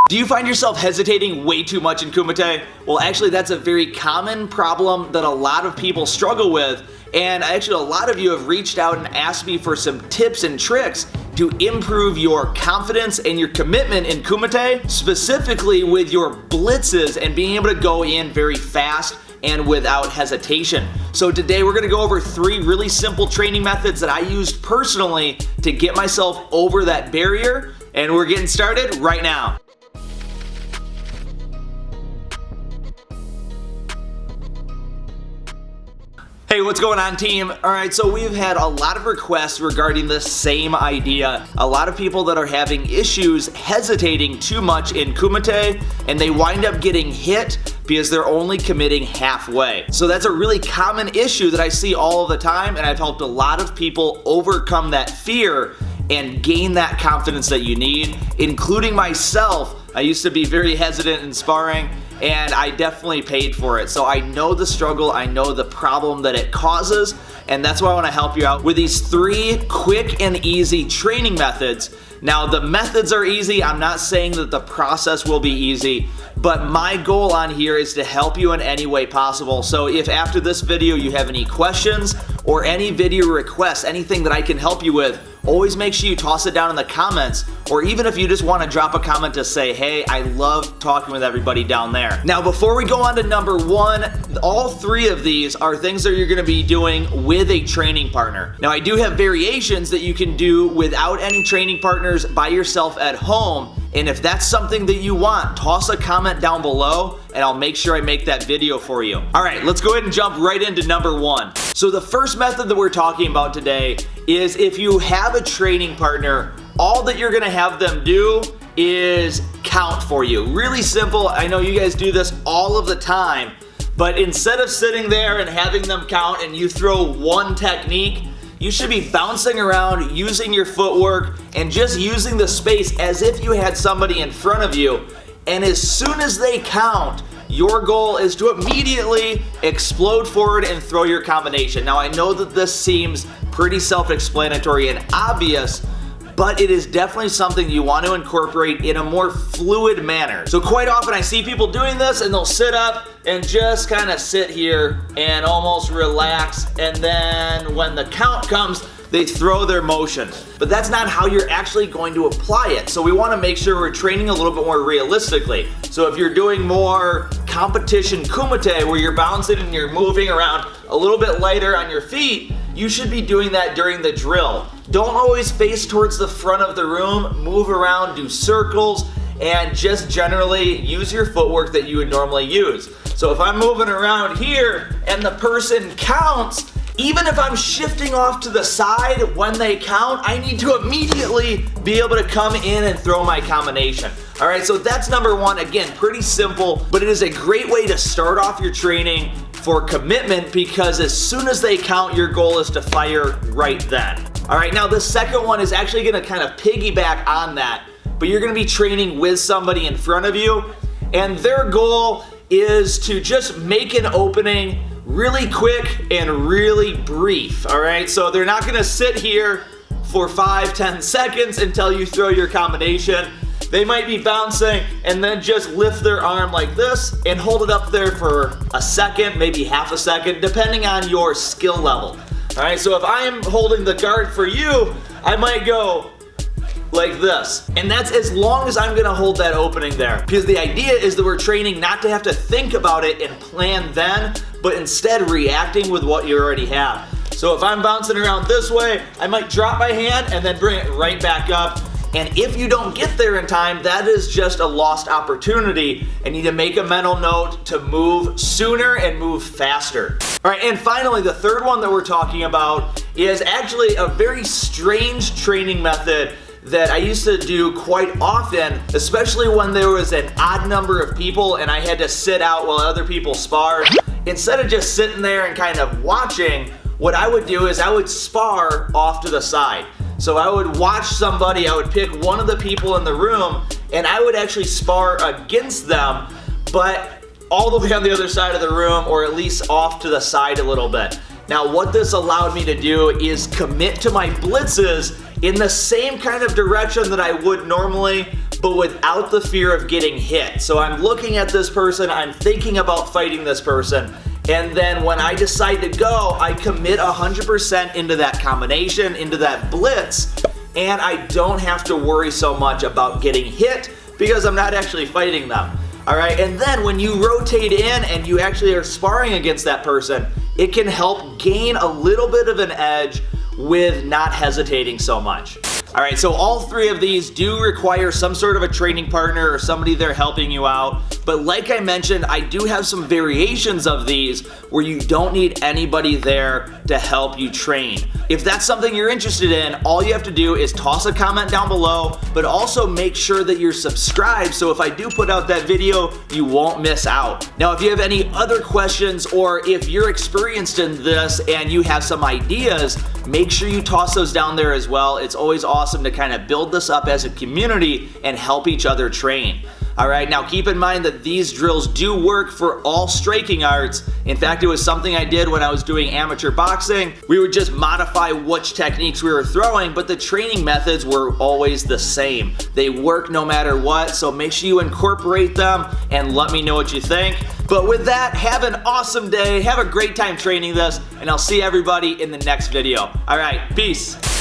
Do you find yourself hesitating way too much in Kumite? Well, actually, that's a very common problem that a lot of people struggle with, and actually a lot of you have reached out and asked me for some tips and tricks to improve your confidence and your commitment in Kumite, specifically with your blitzes and being able to go in very fast and without hesitation. So today we're gonna go over 3 really simple training methods that I used personally to get myself over that barrier, and we're getting started right now. Hey, what's going on, team? All right, so we've had a lot of requests regarding this same idea. A lot of people that are having issues hesitating too much in Kumite, and they wind up getting hit because they're only committing halfway. So that's a really common issue that I see all of the time, and I've helped a lot of people overcome that fear and gain that confidence that you need, including myself. I used to be very hesitant in sparring, and I definitely paid for it. So I know the struggle, I know the problem that it causes, and that's why I want to help you out with these 3 quick and easy training methods. Now, the methods are easy. I'm not saying that the process will be easy, but my goal on here is to help you in any way possible. So if after this video you have any questions or any video requests, anything that I can help you with, always make sure you toss it down in the comments, or even if you just want to drop a comment to say, hey, I love talking with everybody down there. Now, before we go on to number 1, all 3 of these are things that you're going to be doing with a training partner. Now, I do have variations that you can do without any training partners by yourself at home. And if that's something that you want, toss a comment down below and I'll make sure I make that video for you. All right, let's go ahead and jump right into number 1. So the first method that we're talking about today is if you have a training partner, all that you're gonna have them do is count for you. Really simple. I know you guys do this all of the time, but instead of sitting there and having them count and you throw one technique, you should be bouncing around, using your footwork, and just using the space as if you had somebody in front of you. And as soon as they count, your goal is to immediately explode forward and throw your combination. Now, I know that this seems pretty self-explanatory and obvious, but it is definitely something you want to incorporate in a more fluid manner. So quite often I see people doing this and they'll sit up and just kind of sit here and almost relax, and then when the count comes, they throw their motion. But that's not how you're actually going to apply it. So we want to make sure we're training a little bit more realistically. So if you're doing more competition Kumite where you're bouncing and you're moving around a little bit lighter on your feet, you should be doing that during the drill. Don't always face towards the front of the room, move around, do circles, and just generally use your footwork that you would normally use. So if I'm moving around here and the person counts, even if I'm shifting off to the side when they count, I need to immediately be able to come in and throw my combination. All right, so that's number 1. Again, pretty simple, but it is a great way to start off your training for commitment, because as soon as they count, your goal is to fire right then. All right, now the second one is actually gonna kind of piggyback on that, but you're gonna be training with somebody in front of you, and their goal is to just make an opening really quick and really brief. All right, so they're not gonna sit here for 5-10 seconds until you throw your combination. They might be bouncing and then just lift their arm like this and hold it up there for a second, maybe half a second, depending on your skill level. All right, so if I am holding the guard for you, I might go like this. And that's as long as I'm gonna hold that opening there. Because the idea is that we're training not to have to think about it and plan then, but instead reacting with what you already have. So if I'm bouncing around this way, I might drop my hand and then bring it right back up. And if you don't get there in time, that is just a lost opportunity. And you need to make a mental note to move sooner and move faster. All right, and finally, the third one that we're talking about is actually a very strange training method that I used to do quite often, especially when there was an odd number of people and I had to sit out while other people sparred. Instead of just sitting there and kind of watching, what I would do is I would spar off to the side. So I would watch somebody, I would pick one of the people in the room, and I would actually spar against them, but all the way on the other side of the room, or at least off to the side a little bit. Now, what this allowed me to do is commit to my blitzes in the same kind of direction that I would normally, but without the fear of getting hit. So I'm looking at this person, I'm thinking about fighting this person, and then when I decide to go, I commit 100% into that combination, into that blitz, and I don't have to worry so much about getting hit because I'm not actually fighting them. Alright, and then when you rotate in and you actually are sparring against that person, it can help gain a little bit of an edge with not hesitating so much. Alright, so all three of these do require some sort of a training partner or somebody there helping you out. But like I mentioned, I do have some variations of these where you don't need anybody there to help you train. If that's something you're interested in, all you have to do is toss a comment down below, but also make sure that you're subscribed so if I do put out that video, you won't miss out. Now, if you have any other questions or if you're experienced in this and you have some ideas, make sure you toss those down there as well. It's always awesome to kind of build this up as a community and help each other train. Alright, now keep in mind that these drills do work for all striking arts. In fact, it was something I did when I was doing amateur boxing. We would just modify which techniques we were throwing, but the training methods were always the same. They work no matter what, so make sure you incorporate them and let me know what you think. But with that, have an awesome day, have a great time training this, and I'll see everybody in the next video. Alright, peace.